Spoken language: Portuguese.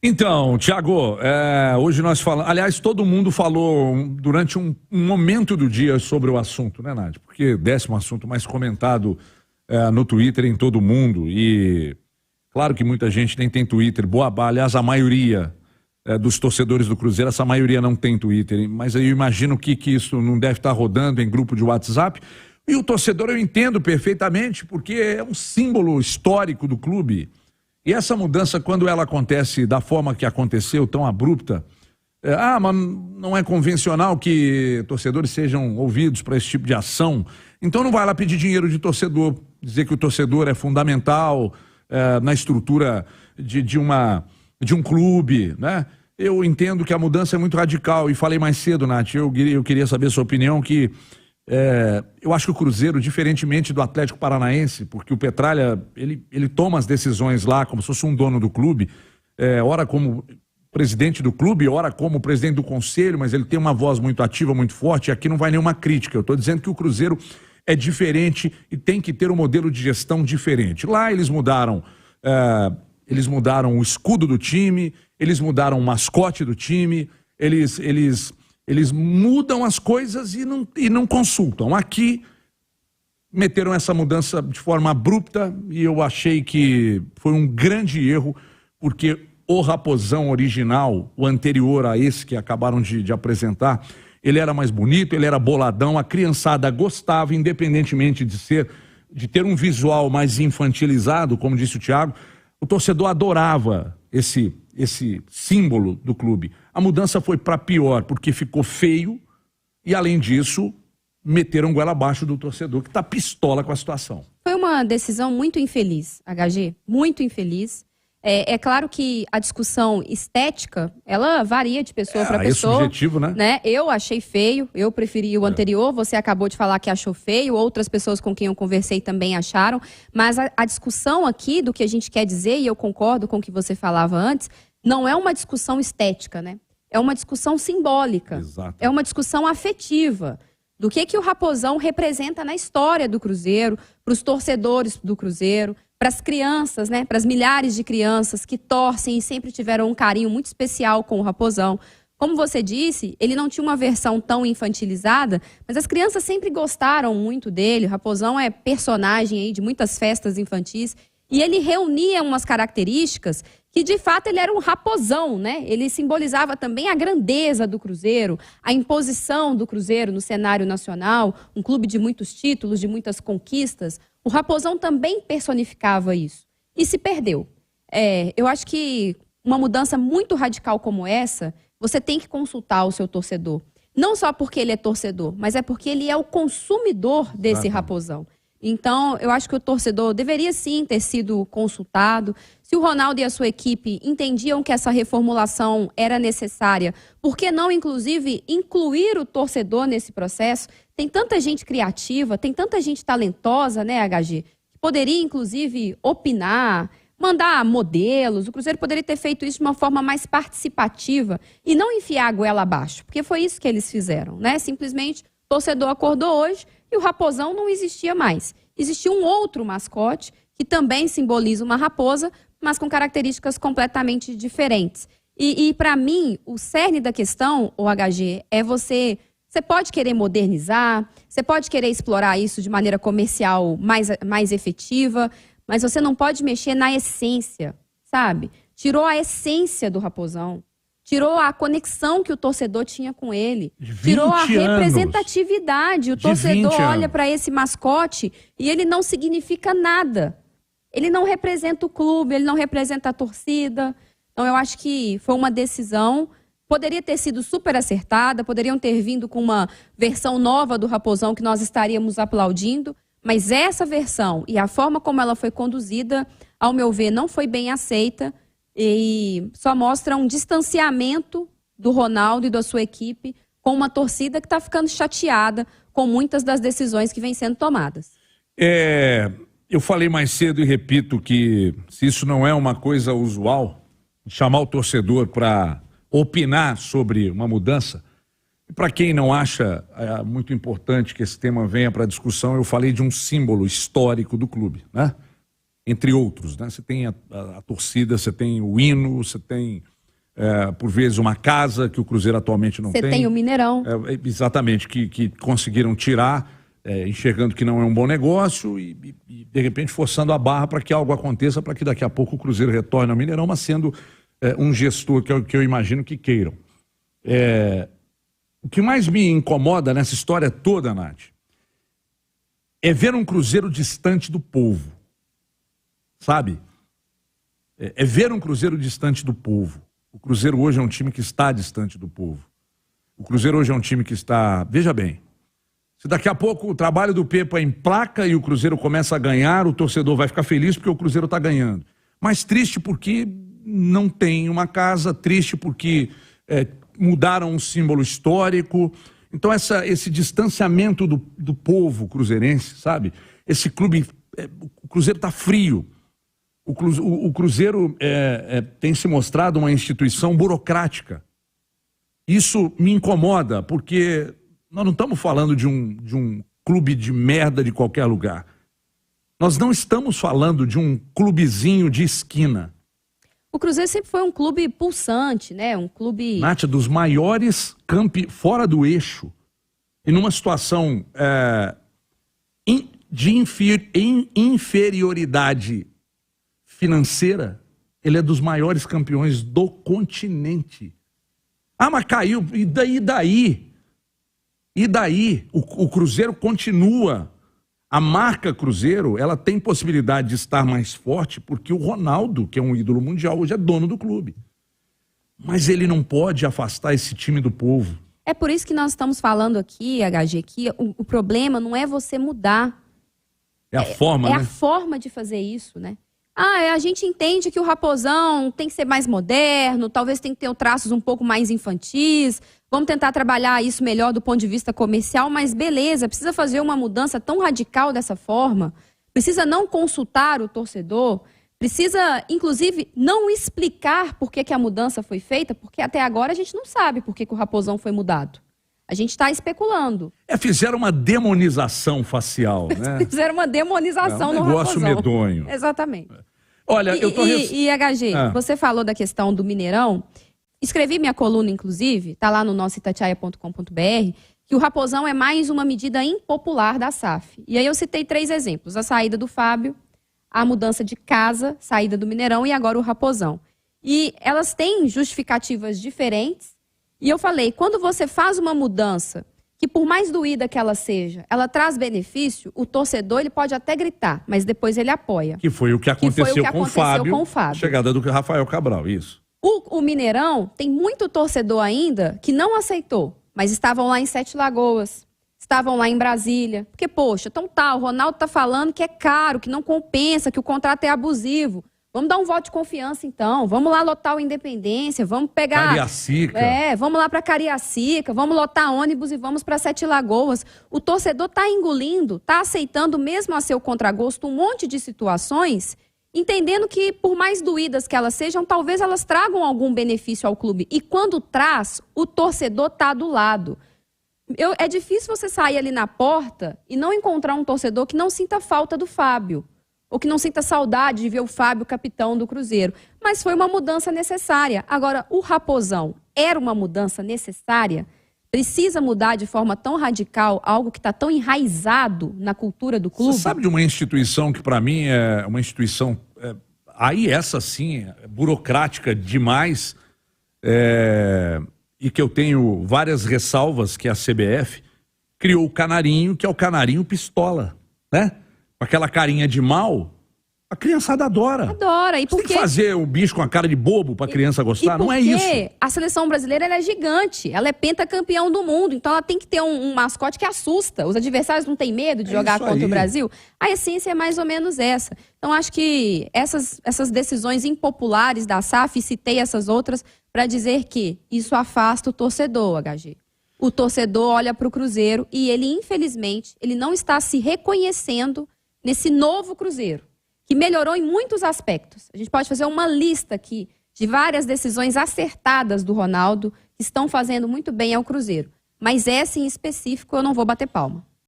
Então, Thiago, hoje nós falamos... Aliás, todo mundo falou durante um momento do dia sobre o assunto, né, Nádia? Porque 10º assunto mais comentado no Twitter em todo mundo. E claro que muita gente nem tem Twitter. Aliás, a maioria dos torcedores do Cruzeiro, essa maioria não tem Twitter. Mas eu imagino que isso não deve estar rodando em grupo de WhatsApp. E o torcedor eu entendo perfeitamente, porque é um símbolo histórico do clube. E essa mudança, quando ela acontece da forma que aconteceu, tão abrupta, mas não é convencional que torcedores sejam ouvidos para esse tipo de ação. Então não vai lá pedir dinheiro de torcedor, dizer que o torcedor é fundamental na estrutura de um clube, né? Eu entendo que a mudança é muito radical e falei mais cedo, Nath, eu queria saber a sua opinião, que eu acho que o Cruzeiro, diferentemente do Atlético Paranaense, porque o Petralha, ele toma as decisões lá como se fosse um dono do clube, ora como presidente do clube, ora como presidente do conselho, mas ele tem uma voz muito ativa, muito forte, e aqui não vai nenhuma crítica. Eu estou dizendo que o Cruzeiro é diferente e tem que ter um modelo de gestão diferente. Lá eles mudaram o escudo do time, eles mudaram o mascote do time, eles mudam as coisas e não consultam. Aqui, meteram essa mudança de forma abrupta e eu achei que foi um grande erro, porque o Raposão original, o anterior a esse que acabaram de apresentar, ele era mais bonito, ele era boladão, a criançada gostava, independentemente de ter um visual mais infantilizado, como disse o Thiago, o torcedor adorava esse símbolo do clube. A mudança foi para pior, porque ficou feio e, além disso, meteram goela abaixo do torcedor, que está pistola com a situação. Foi uma decisão muito infeliz, HG, muito infeliz. É claro que a discussão estética, ela varia de pessoa para pessoa. É subjetivo, né? Eu achei feio, eu preferi o anterior, você acabou de falar que achou feio, outras pessoas com quem eu conversei também acharam, mas a discussão aqui do que a gente quer dizer, e eu concordo com o que você falava antes, não é uma discussão estética, né? É uma discussão simbólica. Exato. É uma discussão afetiva. Do que o Raposão representa na história do Cruzeiro, para os torcedores do Cruzeiro, para as crianças, né? Para as milhares de crianças que torcem e sempre tiveram um carinho muito especial com o Raposão. Como você disse, ele não tinha uma versão tão infantilizada, mas as crianças sempre gostaram muito dele. O Raposão é personagem aí de muitas festas infantis. E ele reunia umas características que, de fato, ele era um raposão, né? Ele simbolizava também a grandeza do Cruzeiro, a imposição do Cruzeiro no cenário nacional, um clube de muitos títulos, de muitas conquistas. O Raposão também personificava isso. E se perdeu. Eu acho que uma mudança muito radical como essa, você tem que consultar o seu torcedor. Não só porque ele é torcedor, mas é porque ele é o consumidor desse Raposão. Então, eu acho que o torcedor deveria sim ter sido consultado. Se o Ronaldo e a sua equipe entendiam que essa reformulação era necessária, por que não, inclusive, incluir o torcedor nesse processo? Tem tanta gente criativa, tem tanta gente talentosa, né, HG? Que poderia, inclusive, opinar, mandar modelos. O Cruzeiro poderia ter feito isso de uma forma mais participativa e não enfiar a goela abaixo, porque foi isso que eles fizeram, né? Simplesmente, o torcedor acordou hoje e o Raposão não existia mais. Existia um outro mascote que também simboliza uma raposa, mas com características completamente diferentes. E para mim, o cerne da questão, o HG, é você pode querer modernizar, você pode querer explorar isso de maneira comercial mais efetiva, mas você não pode mexer na essência, sabe? Tirou a essência do Raposão. Tirou a conexão que o torcedor tinha com ele. Tirou a representatividade. O torcedor olha para esse mascote e ele não significa nada. Ele não representa o clube, ele não representa a torcida. Então, eu acho que foi uma decisão, poderia ter sido super acertada, poderiam ter vindo com uma versão nova do Raposão que nós estaríamos aplaudindo, mas essa versão e a forma como ela foi conduzida, ao meu ver, não foi bem aceita. E só mostra um distanciamento do Ronaldo e da sua equipe com uma torcida que está ficando chateada com muitas das decisões que vêm sendo tomadas. Eu falei mais cedo e repito que se isso não é uma coisa usual, chamar o torcedor para opinar sobre uma mudança, e para quem não acha muito importante que esse tema venha para discussão, eu falei de um símbolo histórico do clube, né? Entre outros, né? Você tem a torcida, você tem o hino, você tem por vezes uma casa que o Cruzeiro atualmente não tem. Você tem o Mineirão. Exatamente, que conseguiram tirar, enxergando que não é um bom negócio e de repente forçando a barra para que algo aconteça, para que daqui a pouco o Cruzeiro retorne ao Mineirão, mas sendo um gestor que eu imagino que queiram. O que mais me incomoda nessa história toda, Nath, é ver um Cruzeiro distante do povo, sabe? É ver um Cruzeiro distante do povo. O Cruzeiro hoje é um time que está distante do povo. O Cruzeiro hoje é um time que está... Veja bem, se daqui a pouco o trabalho do Pepa emplaca e o Cruzeiro começa a ganhar, o torcedor vai ficar feliz porque o Cruzeiro está ganhando. Mas triste porque não tem uma casa, triste porque mudaram um símbolo histórico. Então esse distanciamento do povo cruzeirense, sabe? Esse clube... o Cruzeiro está frio. O Cruzeiro tem se mostrado uma instituição burocrática. Isso me incomoda, porque nós não estamos falando de um clube de merda de qualquer lugar. Nós não estamos falando de um clubezinho de esquina. O Cruzeiro sempre foi um clube pulsante, né? Um clube... Nath, dos maiores fora do eixo. E numa situação de inferioridade financeira, ele é dos maiores campeões do continente. Ah, mas caiu. E daí? E daí? O Cruzeiro continua. A marca Cruzeiro, ela tem possibilidade de estar mais forte porque o Ronaldo, que é um ídolo mundial, hoje é dono do clube. Mas ele não pode afastar esse time do povo. É por isso que nós estamos falando aqui, HG, que o problema não é você mudar. É a forma, né? É a forma de fazer isso, né? A gente entende que o Raposão tem que ser mais moderno, talvez tem que ter traços um pouco mais infantis, vamos tentar trabalhar isso melhor do ponto de vista comercial, mas beleza, precisa fazer uma mudança tão radical dessa forma, precisa não consultar o torcedor, precisa, inclusive, não explicar por que a mudança foi feita, porque até agora a gente não sabe por que o Raposão foi mudado. A gente está especulando. Fizeram uma demonização facial, né? Fizeram uma demonização no Raposão. Um negócio medonho. Exatamente. Olha, E HG, você falou da questão do Mineirão. Escrevi minha coluna, inclusive, está lá no nosso itatiaia.com.br, que o Raposão é mais uma medida impopular da SAF. E aí eu citei 3 exemplos. A saída do Fábio, a mudança de casa, saída do Mineirão e agora o Raposão. E elas têm justificativas diferentes. E eu falei, quando você faz uma mudança, que por mais doída que ela seja, ela traz benefício, o torcedor ele pode até gritar, mas depois ele apoia. Que foi o que aconteceu com o Fábio. Chegada do Rafael Cabral, isso. O Mineirão tem muito torcedor ainda que não aceitou, mas estavam lá em Sete Lagoas, estavam lá em Brasília. Porque, poxa, então o Ronaldo tá falando que é caro, que não compensa, que o contrato é abusivo. Vamos dar um voto de confiança, então. Vamos lá lotar o Independência, vamos pegar... Cariacica. Vamos lá para Cariacica, vamos lotar ônibus e vamos para Sete Lagoas. O torcedor está engolindo, está aceitando, mesmo a seu contragosto, um monte de situações, entendendo que, por mais doídas que elas sejam, talvez elas tragam algum benefício ao clube. E quando traz, o torcedor está do lado. É difícil você sair ali na porta e não encontrar um torcedor que não sinta falta do Fábio. Ou que não sinta saudade de ver o Fábio capitão do Cruzeiro. Mas foi uma mudança necessária. Agora, o Raposão era uma mudança necessária? Precisa mudar de forma tão radical algo que está tão enraizado na cultura do clube? Você sabe de uma instituição que para mim é uma instituição, aí essa sim, burocrática demais, e que eu tenho várias ressalvas, que é a CBF, criou o Canarinho, que é o Canarinho pistola, né? Aquela carinha de mal, a criançada adora. Adora. E por Tem que fazer o bicho com a cara de bobo pra criança gostar? Não é isso. Porque a seleção brasileira ela é gigante. Ela é pentacampeão do mundo. Então ela tem que ter um mascote que assusta. Os adversários não têm medo de jogar contra o Brasil. A essência é mais ou menos essa. Então acho que essas decisões impopulares da SAF, citei essas outras, para dizer que isso afasta o torcedor, HG. O torcedor olha para o Cruzeiro e ele, infelizmente, ele não está se reconhecendo nesse novo Cruzeiro, que melhorou em muitos aspectos. A gente pode fazer uma lista aqui de várias decisões acertadas do Ronaldo que estão fazendo muito bem ao Cruzeiro. Mas essa em específico eu não vou bater palma.